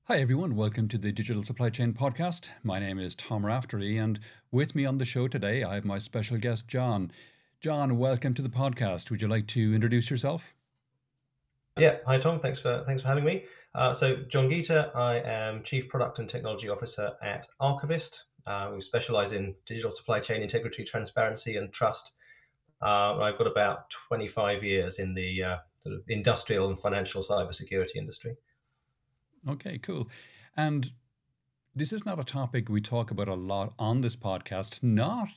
Hi, everyone. Welcome to the Digital Supply Chain Podcast. My name is Tom Raftery, and with me on the show today, I have my special guest, Jon. Jon, welcome to the podcast. Would you like to introduce yourself? Yeah, hi Tom. Thanks for having me. So Jon Geater, I am Chief Product and Technology Officer at RKVST. We specialize in digital supply chain integrity, transparency, and trust. I've got about 25 years in the sort of industrial and financial cybersecurity industry. Okay, cool. And this is not a topic we talk about a lot on this podcast, not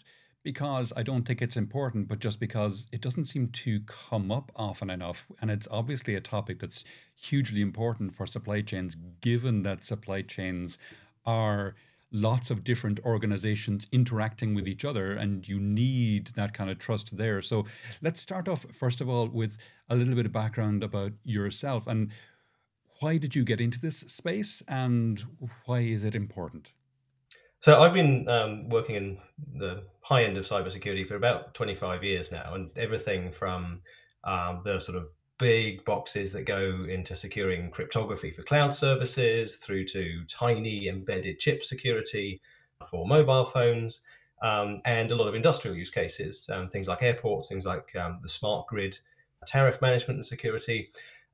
because I don't think it's important, but just because it doesn't seem to come up often enough. And it's obviously a topic that's hugely important for supply chains, given that supply chains are lots of different organizations interacting with each other, and you need that kind of trust there. So let's start off, first of all, with a little bit of background about yourself and why did you get into this space and why is it important? So I've been working in the high end of cybersecurity for about 25 years now, and everything from the sort of big boxes that go into securing cryptography for cloud services through to tiny embedded chip security for mobile phones, and a lot of industrial use cases, things like airports, things like the smart grid, tariff management and security.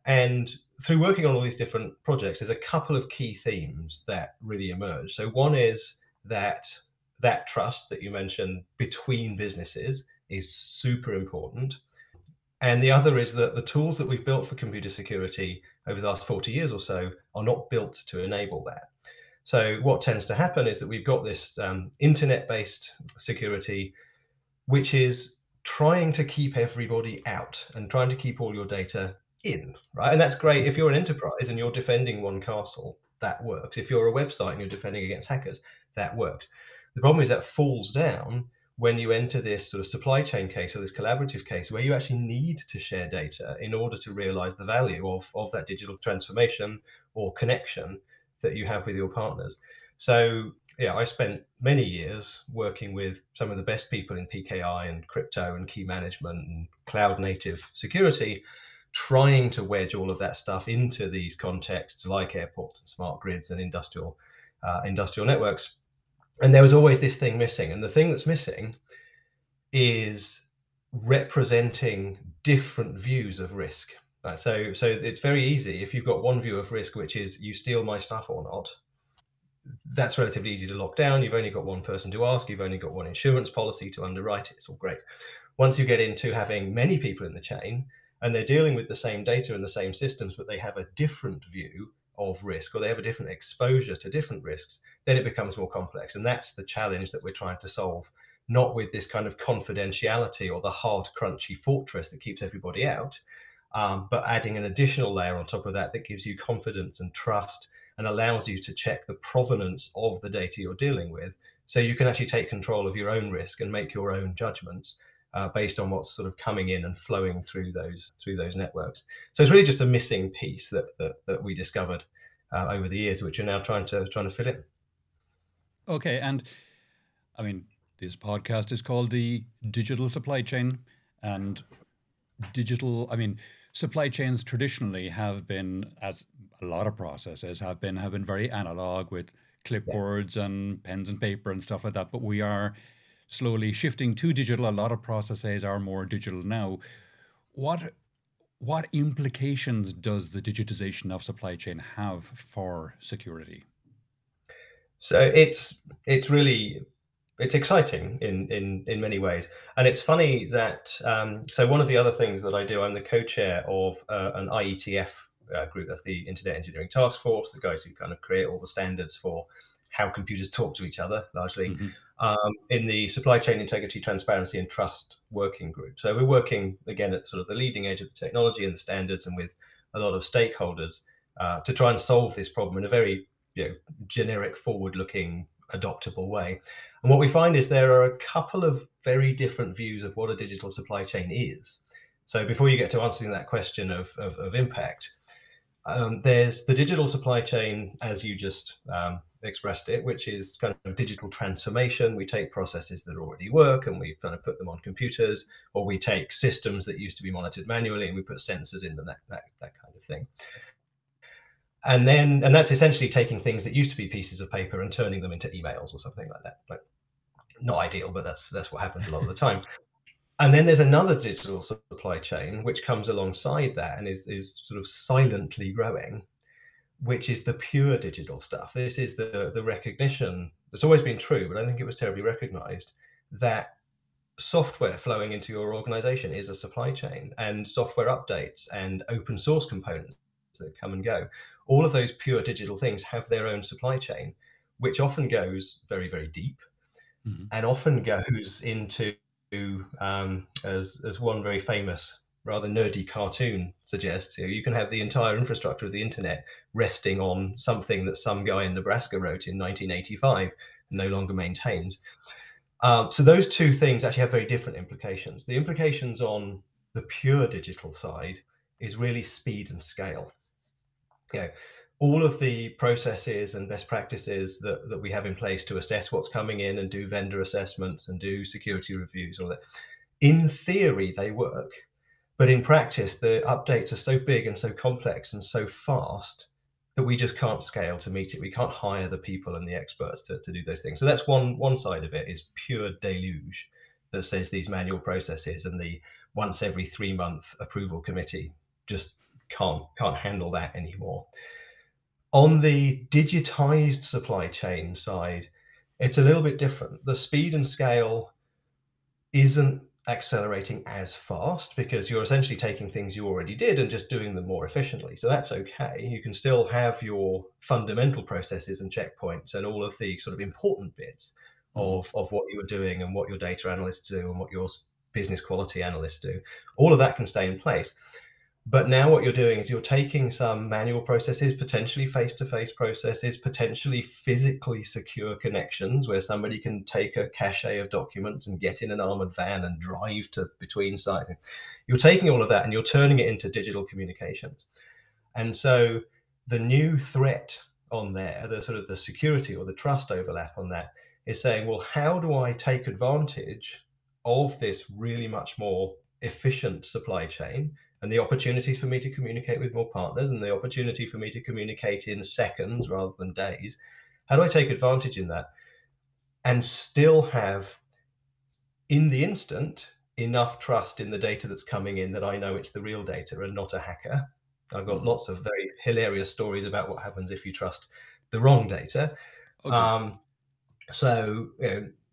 And through working on all these different projects, there's a couple of key themes that really emerge. So one is that trust that you mentioned between businesses is super important. And the other is that the tools that we've built for computer security over the last 40 years or so are not built to enable that. So what tends to happen is that we've got this internet-based security, which is trying to keep everybody out and trying to keep all your data in, right? And that's great if you're an enterprise and you're defending one castle, that works. If you're a website and you're defending against hackers, that works. The problem is that falls down when you enter this sort of supply chain case or this collaborative case where you actually need to share data in order to realize the value of that digital transformation or connection that you have with your partners. So yeah, I spent many years working with some of the best people in PKI and crypto and key management and cloud native security, trying to wedge all of that stuff into these contexts like airports and smart grids and industrial networks. And there was always this thing missing. And the thing that's missing is representing different views of risk. Right? So it's very easy if you've got one view of risk, which is you steal my stuff or not. That's relatively easy to lock down. You've only got one person to ask. You've only got one insurance policy to underwrite it. It's all great. Once you get into having many people in the chain and they're dealing with the same data and the same systems, but they have a different view of risk or they have a different exposure to different risks, then it becomes more complex. And that's the challenge that we're trying to solve, not with this kind of confidentiality or the hard, crunchy fortress that keeps everybody out, but adding an additional layer on top of that that gives you confidence and trust and allows you to check the provenance of the data you're dealing with, so you can actually take control of your own risk and make your own judgments based on what's sort of coming in and flowing through those networks. So it's really just a missing piece that we discovered over the years, which we're now trying to fill in. Okay, and I mean, this podcast is called the Digital Supply Chain, and supply chains traditionally have been, as a lot of processes have been very analog with Yeah. clipboards and pens and paper and stuff like that. But we are slowly shifting to digital. A lot of processes are more digital now. What what implications does the digitization of supply chain have for security? So it's exciting in many ways, and it's funny that so one of the other things that I do, I'm the co-chair of an IETF group. That's the Internet Engineering Task Force, the guys who kind of create all the standards for how computers talk to each other, largely Hmm. in the Supply Chain Integrity, Transparency, and Trust Working Group. So we're working again at sort of the leading edge of the technology and the standards, and with a lot of stakeholders to try and solve this problem in a very generic, forward-looking, adoptable way. And what we find is there are a couple of very different views of what a digital supply chain is. So before you get to answering that question of impact, there's the digital supply chain, as you just expressed it, which is kind of digital transformation. We take processes that already work and we kind of put them on computers, or we take systems that used to be monitored manually and we put sensors in them, that kind of thing. And that's essentially taking things that used to be pieces of paper and turning them into emails or something like that. Like, not ideal, but that's what happens a lot of the time. And then there's another digital supply chain which comes alongside that and is sort of silently growing, which is the pure digital stuff. This is the recognition. It's always been true, but I think it was terribly recognized that software flowing into your organization is a supply chain, and software updates and open source components that come and go. All of those pure digital things have their own supply chain, which often goes very, very deep, and often goes into, as one very famous, rather nerdy cartoon suggests, you can have the entire infrastructure of the internet resting on something that some guy in Nebraska wrote in 1985 and no longer maintains. So those two things actually have very different implications. The implications on the pure digital side is really speed and scale. All of the processes and best practices that we have in place to assess what's coming in and do vendor assessments and do security reviews, all that, in theory, they work. But in practice, the updates are so big and so complex and so fast that we just can't scale to meet it. We can't hire the people and the experts to do those things. So that's one side of it, is pure deluge that says these manual processes and the once every 3-month approval committee just can't handle that anymore. On the digitized supply chain side, it's a little bit different. The speed and scale isn't accelerating as fast because you're essentially taking things you already did and just doing them more efficiently. So that's okay. You can still have your fundamental processes and checkpoints and all of the sort of important bits of what you are doing and what your data analysts do and what your business quality analysts do. All of that can stay in place. But now what you're doing is you're taking some manual processes, potentially face-to-face processes, potentially physically secure connections where somebody can take a cache of documents and get in an armored van and drive to between sites. You're taking all of that and you're turning it into digital communications. And so the new threat on there, the sort of the security or the trust overlap on that, is saying, well, how do I take advantage of this really much more efficient supply chain and the opportunities for me to communicate with more partners and the opportunity for me to communicate in seconds rather than days? How do I take advantage in that and still have, in the instant, enough trust in the data that's coming in that I know it's the real data and not a hacker? I've got lots of very hilarious stories about what happens if you trust the wrong data. So,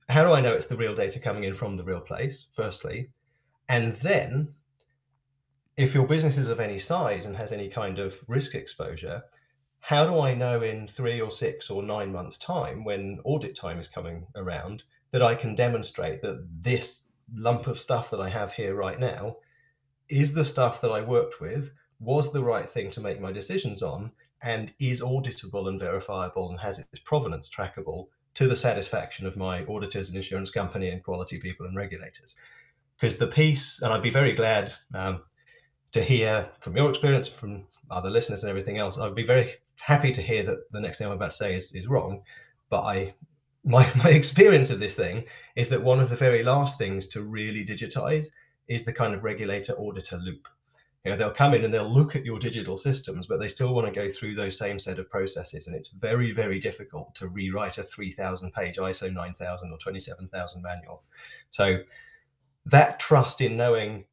how do I know it's the real data coming in from the real place, firstly? And then, if your business is of any size and has any kind of risk exposure, how do I know in 3 or 6 or 9 months' time, when audit time is coming around, that I can demonstrate that this lump of stuff that I have here right now is the stuff that I worked with, was the right thing to make my decisions on, and is auditable and verifiable and has its provenance trackable to the satisfaction of my auditors and insurance company and quality people and regulators? Because the piece, and I'd be very glad to hear from your experience, from other listeners and everything else, I'd be very happy to hear that the next thing I'm about to say is wrong. But my experience of this thing is that one of the very last things to really digitize is the kind of regulator auditor loop. They'll come in and they'll look at your digital systems, but they still want to go through those same set of processes. And it's very, very difficult to rewrite a 3,000 page ISO 9000 or 27,000 manual. So that trust in knowing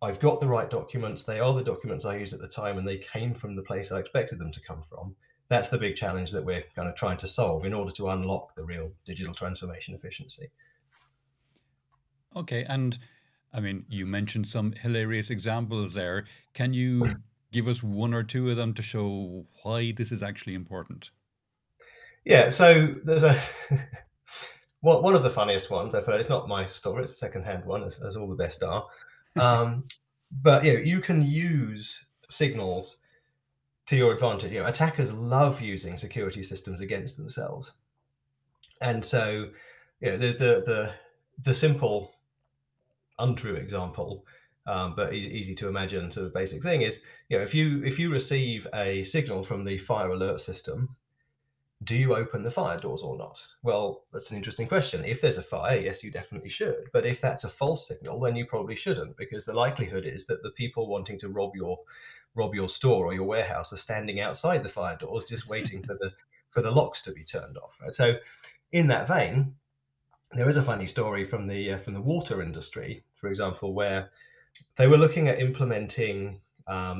I've got the right documents, they are the documents I use at the time, and they came from the place I expected them to come from. That's the big challenge that we're kind of trying to solve in order to unlock the real digital transformation efficiency. Okay, and I mean, you mentioned some hilarious examples there. Can you give us one or two of them to show why this is actually important? Yeah, so there's one of the funniest ones I've heard. It's not my story, it's a secondhand one, as all the best are. But you can use signals to your advantage. Attackers love using security systems against themselves, and so there's the simple untrue example, but easy to imagine sort of basic thing is, if you receive a signal from the fire alert system, do you open the fire doors or not? Well, that's an interesting question. If there's a fire, yes, you definitely should. But if that's a false signal, then you probably shouldn't, because the likelihood is that the people wanting to rob rob your store or your warehouse are standing outside the fire doors just waiting for the locks to be turned off. Right? So in that vein, there is a funny story from the water industry, for example, where they were looking at implementing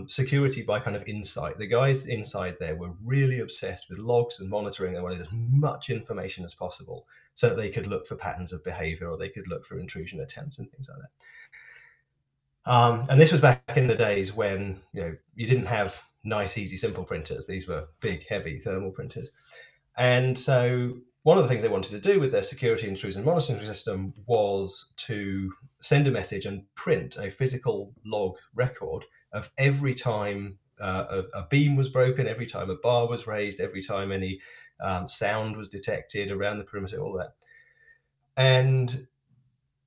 security by kind of insight. The guys inside there were really obsessed with logs and monitoring. They wanted as much information as possible so that they could look for patterns of behavior, or they could look for intrusion attempts and things like that. And this was back in the days when you didn't have nice, easy, simple printers. These were big, heavy thermal printers. And so one of the things they wanted to do with their security intrusion monitoring system was to send a message and print a physical log record of every time a beam was broken, every time a bar was raised, every time any sound was detected around the perimeter, all that. And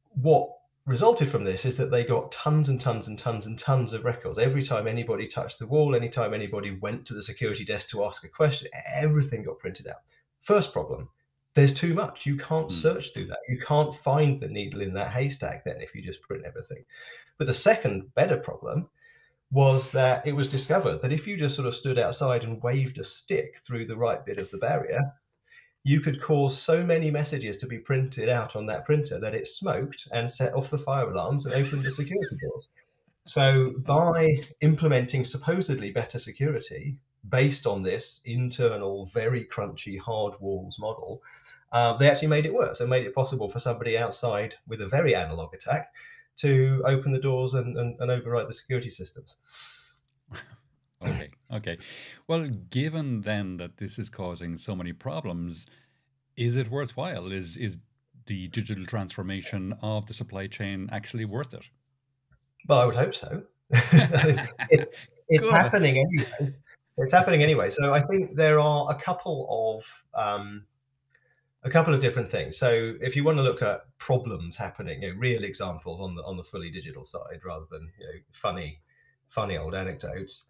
what resulted from this is that they got tons and tons and tons and tons of records. Every time anybody touched the wall, anytime anybody went to the security desk to ask a question, everything got printed out. First problem, there's too much. You can't search through that. You can't find the needle in that haystack then if you just print everything. But the second better problem was that it was discovered that if you just sort of stood outside and waved a stick through the right bit of the barrier, you could cause so many messages to be printed out on that printer that it smoked and set off the fire alarms and opened the security doors. So by implementing supposedly better security based on this internal, very crunchy hard walls model, they actually made it worse and made it possible for somebody outside with a very analog attack to open the doors and override the security systems. Okay. Well, given then that this is causing so many problems, is it worthwhile? Is the digital transformation of the supply chain actually worth it? Well, I would hope so. It's happening anyway. It's happening anyway. So I think there are a couple of different things. So if you want to look at problems happening, real examples on the fully digital side, rather than funny old anecdotes,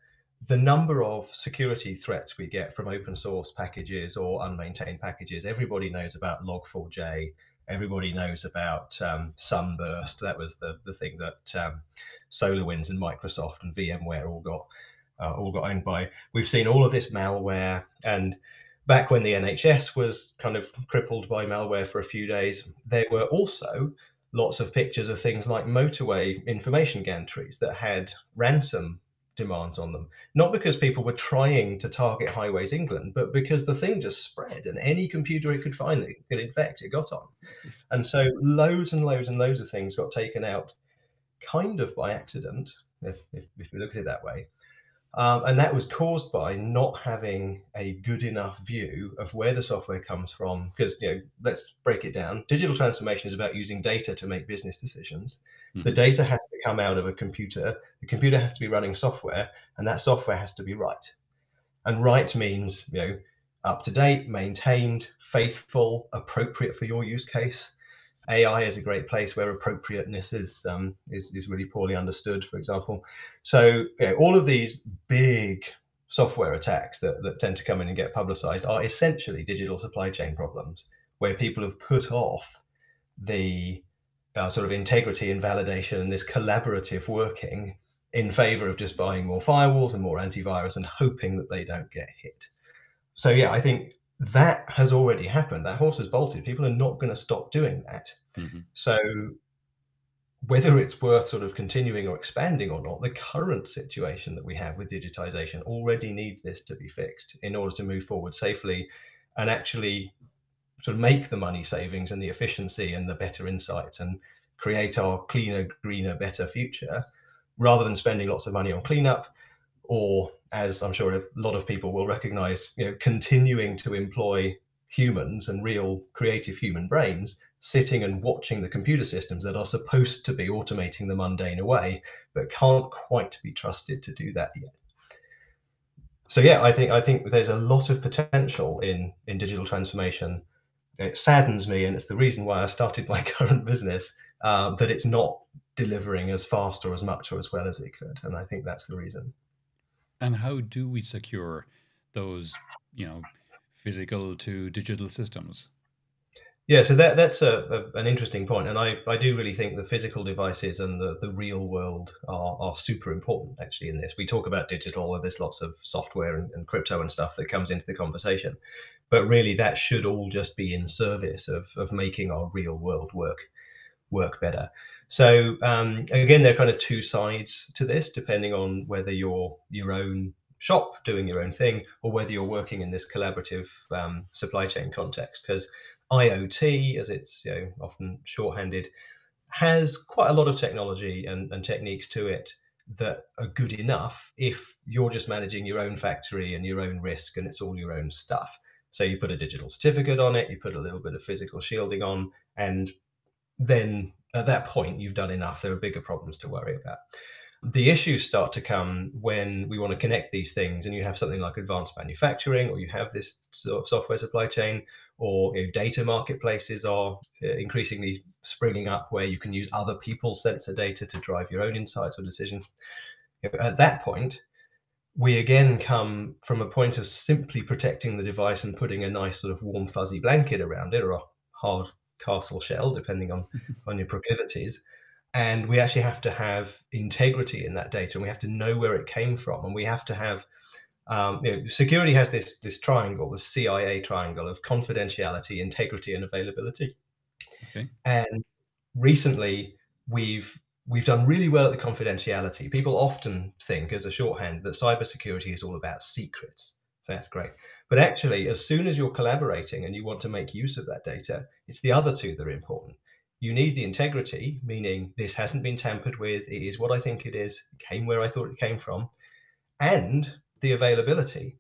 the number of security threats we get from open source packages or unmaintained packages. Everybody knows about Log4j. Everybody knows about Sunburst. That was the thing that SolarWinds and Microsoft and VMware all got owned by. We've seen all of this malware, and back when the NHS was kind of crippled by malware for a few days, there were also lots of pictures of things like motorway information gantries that had ransom demands on them, not because people were trying to target Highways England, but because the thing just spread, and any computer it could find that it could infect, it got on. And so loads and loads and loads of things got taken out kind of by accident, if we look at it that way. And that was caused by not having a good enough view of where the software comes from. Because, let's break it down. Digital transformation is about using data to make business decisions. Mm-hmm. The data has to come out of a computer. The computer has to be running software, and that software has to be right. And right means, up to date, maintained, faithful, appropriate for your use case. AI is a great place where appropriateness is really poorly understood, for example. So all of these big software attacks that tend to come in and get publicized are essentially digital supply chain problems, where people have put off the sort of integrity and validation and this collaborative working in favor of just buying more firewalls and more antivirus and hoping that they don't get hit. So yeah, I think that has already happened. That horse has bolted. People are not going to stop doing that. Mm-hmm. So whether it's worth sort of continuing or expanding or not, the current situation that we have with digitization already needs this to be fixed in order to move forward safely and actually sort of make the money savings and the efficiency and the better insights and create our cleaner, greener, better future, rather than spending lots of money on cleanup, or, as I'm sure a lot of people will recognize, continuing to employ humans and real creative human brains sitting and watching the computer systems that are supposed to be automating the mundane away, but can't quite be trusted to do that yet. So yeah, I think there's a lot of potential in digital transformation. It saddens me, and it's the reason why I started my current business, that it's not delivering as fast or as much or as well as it could. And I think that's the reason. And how do we secure those, physical to digital systems? Yeah, so that's an interesting point, and I do really think the physical devices and the real world are super important actually in this. We talk about digital, and there's lots of software and crypto and stuff that comes into the conversation, but really that should all just be in service of making our real world work better. So again, there are kind of two sides to this, depending on whether you're your own shop doing your own thing or whether you're working in this collaborative supply chain context. Because IoT, as it's often shorthanded, has quite a lot of technology and techniques to it that are good enough if you're just managing your own factory and your own risk and it's all your own stuff. So you put a digital certificate on it, you put a little bit of physical shielding on, and then at that point you've done enough. There are bigger problems to worry about. The issues start to come when we want to connect these things and you have something like advanced manufacturing, or you have this sort of software supply chain, or data marketplaces are increasingly springing up where you can use other people's sensor data to drive your own insights or decisions. At that point, we again come from a point of simply protecting the device and putting a nice sort of warm fuzzy blanket around it, or a hard castle shell, depending on your proclivities. And we actually have to have integrity in that data, and we have to know where it came from, and we have to have security has this triangle, the CIA triangle of confidentiality, integrity, and availability. Okay. And recently we've done really well at the confidentiality. People often think, as a shorthand, that cybersecurity is all about secrets. So that's great. But actually, as soon as you're collaborating and you want to make use of that data, it's the other two that are important. You need the integrity, meaning this hasn't been tampered with, it is what I think it is, it came where I thought it came from, and the availability.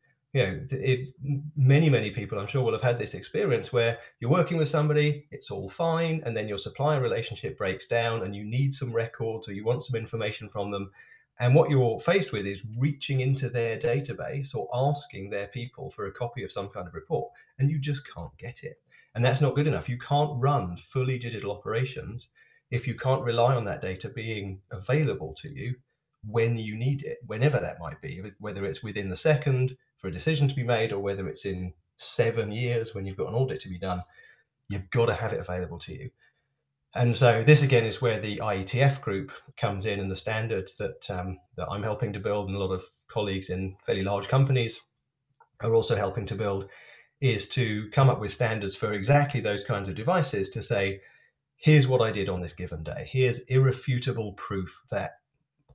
Many people, I'm sure, will have had this experience where you're working with somebody, it's all fine, and then your supplier relationship breaks down and you need some records or you want some information from them. And what you're faced with is reaching into their database or asking their people for a copy of some kind of report, and you just can't get it. And that's not good enough. You can't run fully digital operations if you can't rely on that data being available to you when you need it, whenever that might be, whether it's within the second for a decision to be made, or whether it's in 7 years when you've got an audit to be done. You've got to have it available to you. And so this again is where the IETF group comes in, and the standards that I'm helping to build, and a lot of colleagues in fairly large companies are also helping to build, is to come up with standards for exactly those kinds of devices, to say, here's what I did on this given day. Here's irrefutable proof that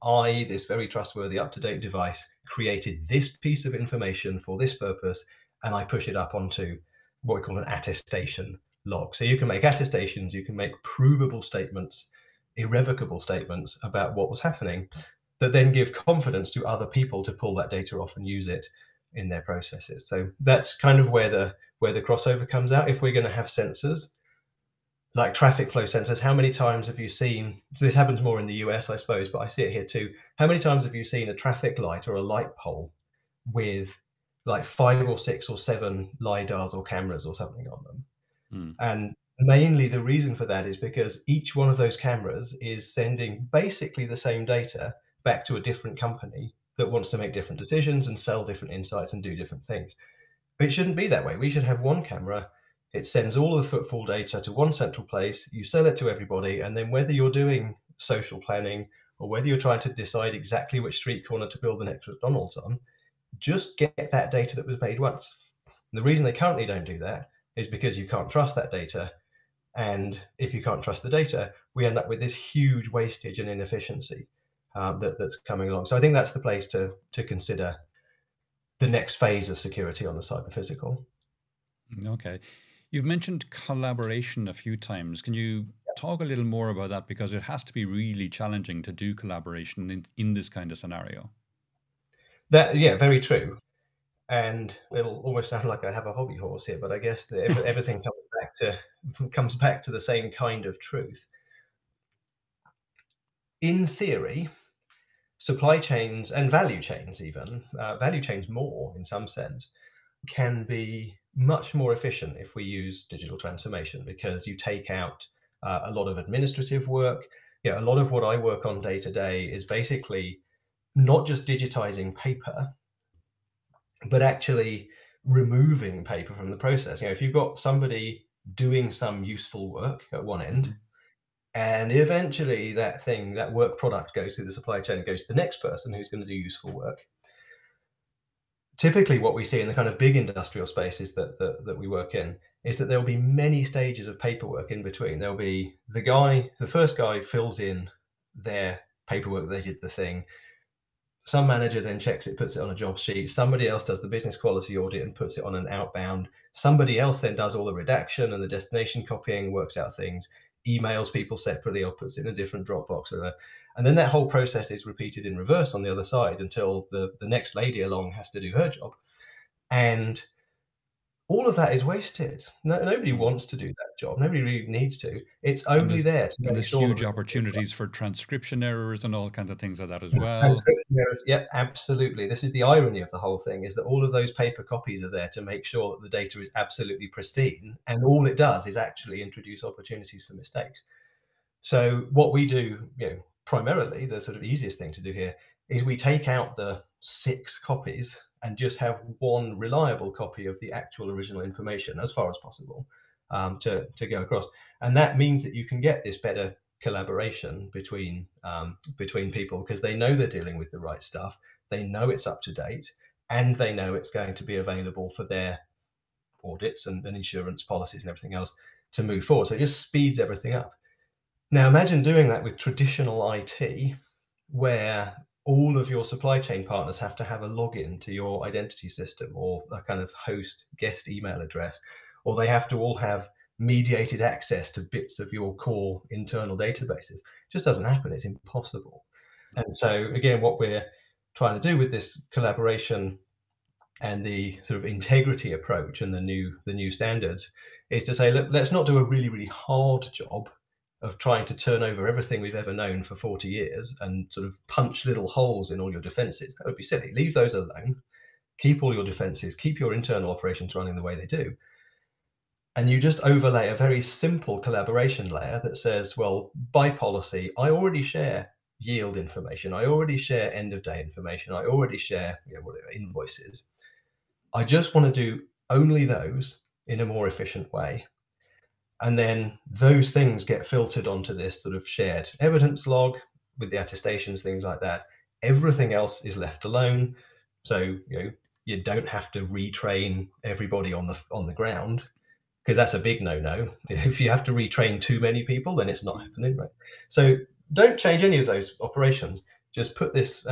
I, this very trustworthy, up-to-date device, created this piece of information for this purpose, and I push it up onto what we call an attestation log. So you can make attestations, you can make provable statements, irrevocable statements about what was happening, that then give confidence to other people to pull that data off and use it in their processes. So that's kind of where the crossover comes out. If we're going to have sensors like traffic flow sensors, how many times have you seen, so this happens more in the US, I suppose, but I see it here too. How many times have you seen a traffic light or a light pole with like 5 or 6 or 7 LiDARs or cameras or something on them? And mainly the reason for that is because each one of those cameras is sending basically the same data back to a different company that wants to make different decisions and sell different insights and do different things. But it shouldn't be that way. We should have one camera. It sends all of the footfall data to one central place. You sell it to everybody. And then whether you're doing social planning or whether you're trying to decide exactly which street corner to build the next McDonald's on, just get that data that was made once. And the reason they currently don't do that is because you can't trust that data. And if you can't trust the data, we end up with this huge wastage and inefficiency that's coming along. So I think that's the place to consider the next phase of security on the cyber physical. Okay. You've mentioned collaboration a few times. Can you talk a little more about that? Because it has to be really challenging to do collaboration in this kind of scenario. Yeah, very true. And it'll almost sound like I have a hobby horse here, but I guess that everything comes back to the same kind of truth. In theory, supply chains and value chains, even value chains more in some sense, can be much more efficient if we use digital transformation, because you take out a lot of administrative work. A lot of what I work on day to day is basically not just digitizing paper, but actually removing paper from the process. If you've got somebody doing some useful work at one end, Mhm. and eventually that work product goes through the supply chain and goes to the next person who's going to do useful work. Typically what we see in the kind of big industrial spaces that we work in is that there will be many stages of paperwork in between. There'll be the first guy fills in their paperwork, they did the thing. Some manager then checks it, puts it on a job sheet. Somebody else does the business quality audit and puts it on an outbound. Somebody else then does all the redaction and the destination copying, works out things, emails people separately or puts it in a different Dropbox or whatever. And then that whole process is repeated in reverse on the other side until the next lady along has to do her job. And all of that is wasted. Nobody Mm. wants to do that job. Nobody really needs to. It's And only there's there to make sure huge that opportunities for transcription errors and all kinds of things like that as well. transcription errors. Yep, absolutely. This is the irony of the whole thing, is that all of those paper copies are there to make sure that the data is absolutely pristine, and all it does is actually introduce opportunities for mistakes. So what we do, primarily, the sort of easiest thing to do here is we take out the 6 copies and just have one reliable copy of the actual original information as far as possible, to go across. And that means that you can get this better collaboration between people, because they know they're dealing with the right stuff, they know it's up to date, and they know it's going to be available for their audits and insurance policies and everything else to move forward. So it just speeds everything up. Now imagine doing that with traditional IT, where all of your supply chain partners have to have a login to your identity system or a kind of host guest email address, or they have to all have mediated access to bits of your core internal databases. It just doesn't happen. It's impossible. And so again, what we're trying to do with this collaboration and the sort of integrity approach and the new standards is to say, look, let's not do a really, really hard job of trying to turn over everything we've ever known for 40 years and sort of punch little holes in all your defenses. That would be silly. Leave those alone. Keep all your defenses, keep your internal operations running the way they do. And you just overlay a very simple collaboration layer that says, well, by policy, I already share yield information. I already share end of day information. I already share whatever invoices. I just want to do only those in a more efficient way. And then those things get filtered onto this sort of shared evidence log with the attestations, things like that. Everything else is left alone. So, you don't have to retrain everybody on the ground, because that's a big no-no. If you have to retrain too many people, then it's not happening, right? So don't change any of those operations. Just put this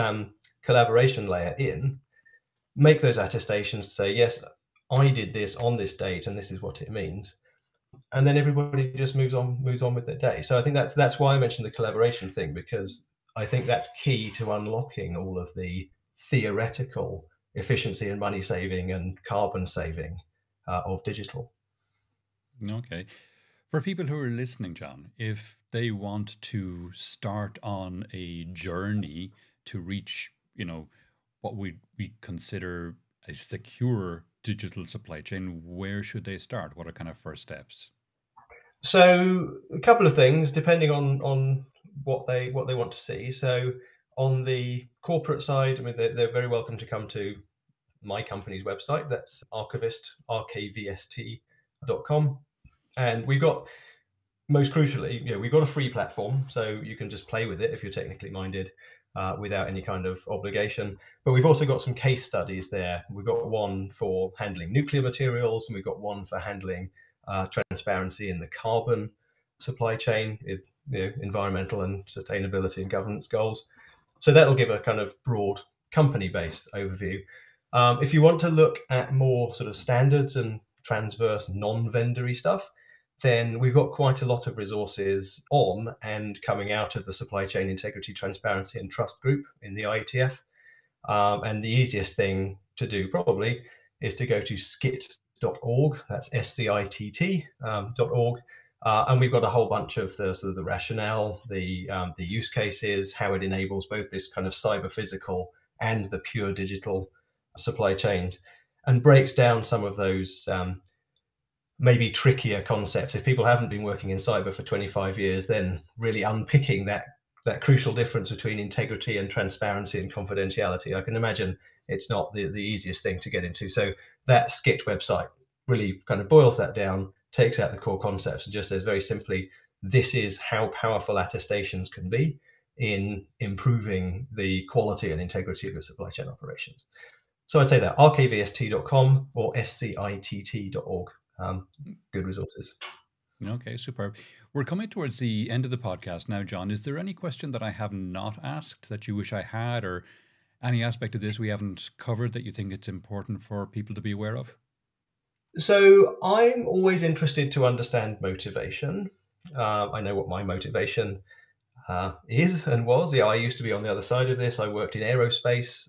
collaboration layer in, make those attestations to say, yes, I did this on this date, and this is what it means. And then everybody just moves on with their day. So I think that's why I mentioned the collaboration thing, because I think that's key to unlocking all of the theoretical efficiency and money saving and carbon saving of digital. Okay. For people who are listening, John, if they want to start on a journey to reach, what we consider a secure digital supply chain, where should they start? What are kind of first steps? So a couple of things, depending on what they want to see. So on the corporate side, I mean, they're very welcome to come to my company's website. That's RKVST.com. And we've got, most crucially, we've got a free platform, so you can just play with it if you're technically minded, without any kind of obligation. But we've also got some case studies there. We've got one for handling nuclear materials, and we've got one for handling transparency in the carbon supply chain, environmental and sustainability and governance goals. So that'll give a kind of broad company-based overview. If you want to look at more sort of standards and transverse non-vendory stuff, then we've got quite a lot of resources on and coming out of the Supply Chain Integrity, Transparency and Trust group in the IETF. And the easiest thing to do probably is to go to skit.org. That's SCITT.org. And we've got a whole bunch of the sort of the rationale, the use cases, how it enables both this kind of cyber physical and the pure digital supply chains, and breaks down some of those maybe trickier concepts. If people haven't been working in cyber for 25 years, then really unpicking that crucial difference between integrity and transparency and confidentiality, I can imagine it's not the easiest thing to get into. So that Skit website really kind of boils that down, takes out the core concepts and just says very simply, this is how powerful attestations can be in improving the quality and integrity of your supply chain operations. So I'd say that rkvst.com or scitt.org. Good resources. Okay, superb. We're coming towards the end of the podcast now, Jon. Is there any question that I have not asked that you wish I had, or any aspect of this we haven't covered that you think it's important for people to be aware of? So I'm always interested to understand motivation. I know what my motivation is and was. Yeah, I used to be on the other side of this. I worked in aerospace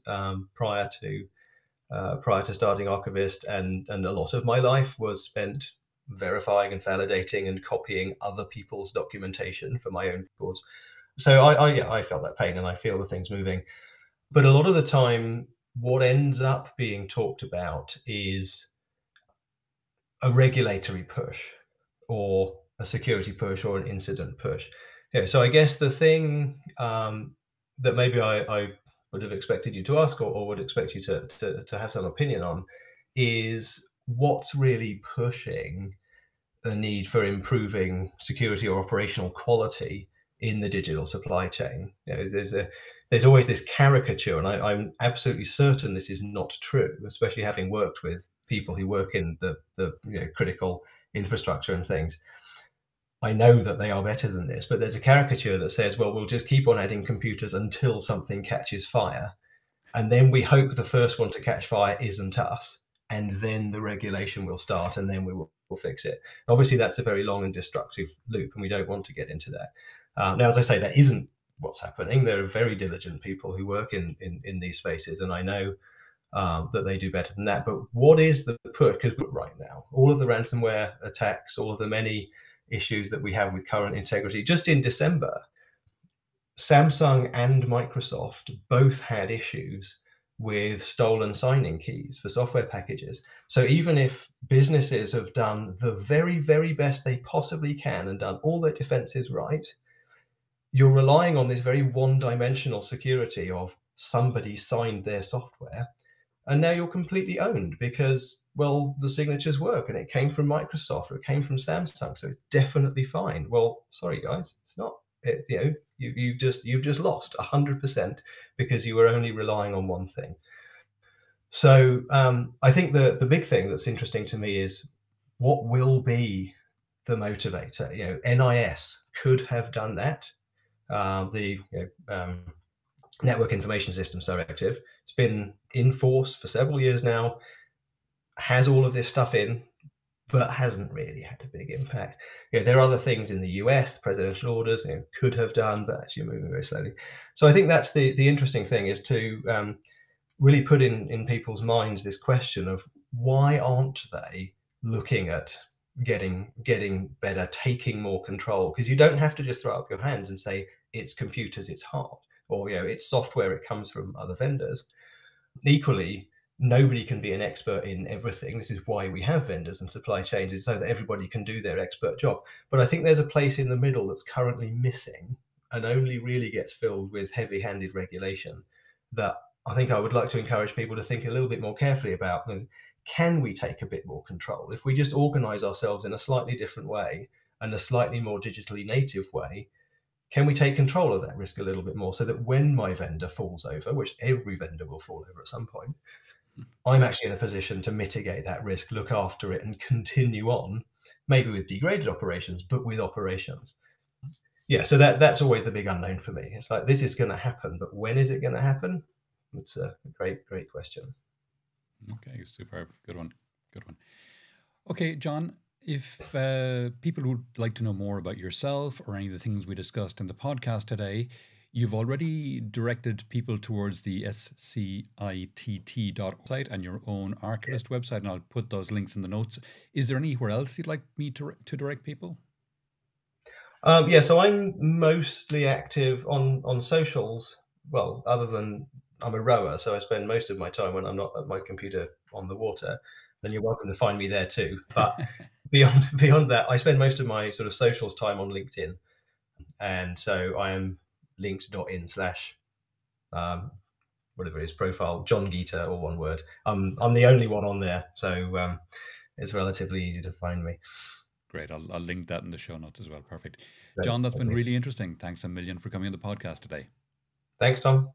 prior to starting Archivist, and a lot of my life was spent verifying and validating and copying other people's documentation for my own cause. So I felt that pain, and I feel the things moving. But a lot of the time, what ends up being talked about is a regulatory push or a security push or an incident push. Yeah, so I guess the thing that maybe I would have expected you to ask, or would expect you to have some opinion on, is what's really pushing the need for improving security or operational quality in the digital supply chain. You know, there's always this caricature, and I'm absolutely certain this is not true, especially having worked with people who work in the critical infrastructure and things. I know that they are better than this, but there's a caricature that says, well, we'll just keep on adding computers until something catches fire. And then we hope the first one to catch fire isn't us. And then the regulation will start, and then we'll fix it. Obviously, that's a very long and destructive loop, and we don't want to get into that. Now, as I say, that isn't what's happening. There are very diligent people who work in these spaces, and I know that they do better than that. But what is the push? Because right now, all of the ransomware attacks, all of the many issues that we have with current integrity, just in December, Samsung and Microsoft both had issues with stolen signing keys for software packages. So even if businesses have done the very, very best they possibly can and done all their defenses right, you're relying on this very one-dimensional security of somebody signed their software, and now you're completely owned because, well, the signatures work and it came from Microsoft or it came from Samsung, so it's definitely fine. Well, sorry guys, it's not. You've just lost 100% because you were only relying on one thing. So I think the big thing that's interesting to me is what will be the motivator. NIS could have done that. The Network Information Systems Directive, it's been in force for several years now, has all of this stuff in, but hasn't really had a big impact. There are other things in the US, the presidential orders, could have done, but actually moving very slowly. So I think that's the interesting thing, is to really put in people's minds this question of why aren't they looking at getting better, taking more control? Because you don't have to just throw up your hands and say it's computers, it's hard, or it's software, it comes from other vendors. Equally, nobody can be an expert in everything. This is why we have vendors and supply chains, is so that everybody can do their expert job. But I think there's a place in the middle that's currently missing and only really gets filled with heavy-handed regulation that I think I would like to encourage people to think a little bit more carefully about. Can we take a bit more control? If we just organize ourselves in a slightly different way and a slightly more digitally native way, can we take control of that risk a little bit more, so that when my vendor falls over, which every vendor will fall over at some point, I'm actually in a position to mitigate that risk, look after it, and continue on, maybe with degraded operations, but with operations. Yeah, so that's always the big unknown for me. It's like, this is going to happen, but when is it going to happen? It's a great question. Okay, superb. Good one. Okay, Jon, if people would like to know more about yourself or any of the things we discussed in the podcast today, you've already directed people towards the scitt.site and your own Archivist website, and I'll put those links in the notes. Is there anywhere else you'd like me to direct people? So I'm mostly active on socials. Well, other than I'm a rower, so I spend most of my time when I'm not at my computer on the water. Then you're welcome to find me there too. But beyond that, I spend most of my sort of socials time on LinkedIn, and so I am linked.in/ whatever it is, profile Jon Geater, or one word. I'm the only one on there, so it's relatively easy to find me. Great. I'll link that in the show notes as well. Perfect. Great. Jon, that's been Okay. really interesting. Thanks a million for coming on the podcast today. Thanks, Tom.